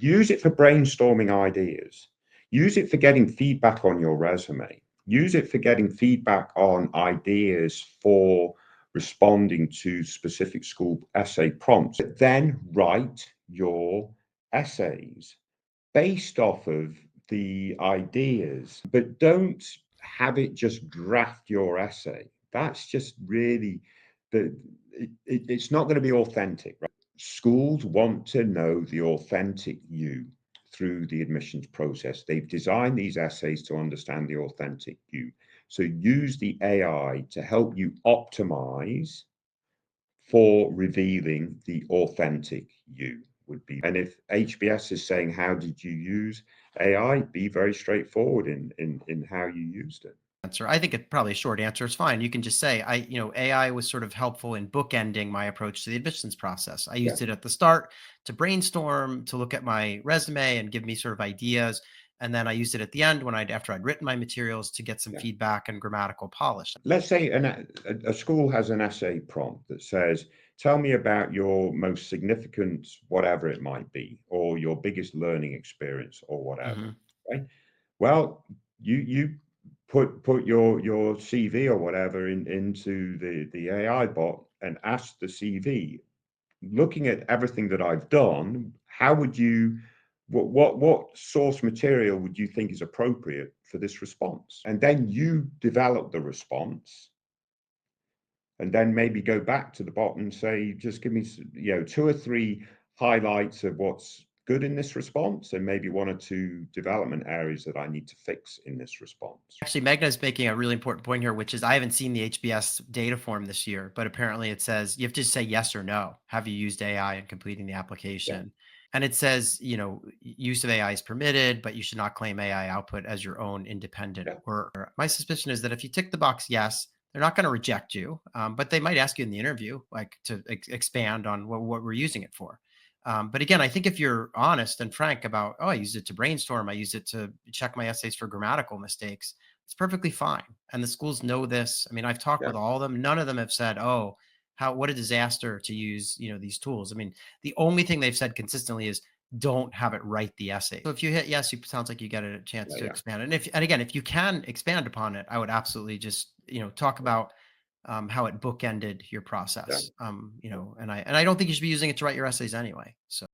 Use it for brainstorming ideas. Use it for getting feedback on your resume. Use it for getting feedback on ideas for responding to specific school essay prompts. Then write your essays based off of the ideas, but don't have it just draft your essay. That's just really it's not going to be authentic, right? Schools want to know the authentic you through the admissions process. They've designed these essays to understand the authentic you. So use the AI to help you optimize for revealing the authentic you would be. And if HBS is saying, how did you use AI? Be very straightforward in how you used it. Answer. I think it probably a short answer is fine. You can just say, AI was sort of helpful in bookending my approach to the admissions process. I Yeah, used it at the start to brainstorm, to look at my resume and give me sort of ideas. And then I used it at the end after I'd written my materials to get some yeah. feedback and grammatical polish. Let's say a school has an essay prompt that says, tell me about your most significant, whatever it might be, or your biggest learning experience or whatever, Mhm. right? Well, you put your CV or whatever into the AI bot and ask the CV, looking at everything that I've done, how would you what source material would you think is appropriate for this response? And then you develop the response, and then maybe go back to the bot and say, just give me two or three highlights of what's good in this response, and maybe one or two development areas that I need to fix in this response. Actually, Magna is making a really important point here, which is I haven't seen the HBS data form this year, but apparently it says you have to say yes or no. Have you used AI in completing the Yeah, application? And it says, use of AI is permitted, but you should not claim AI output as your own independent yeah, work. My suspicion is that if you tick the box yes, they're not going to reject you, but they might ask you in the interview, like to expand on what we're using it for. But again, I think if you're honest and frank about, oh, I used it to brainstorm, I used it to check my essays for grammatical mistakes, it's perfectly fine. And the schools know this. I mean, I've talked yeah, with all of them. None of them have said, oh, what a disaster to use, these tools. I mean, the only thing they've said consistently is don't have it write the essay. So if you hit yes, it sounds like you get a chance yeah, to yeah. expand. And again, if you can expand upon it, I would absolutely just, talk about how it bookended your Yeah. process. And I don't think you should be using it to write your essays anyway. So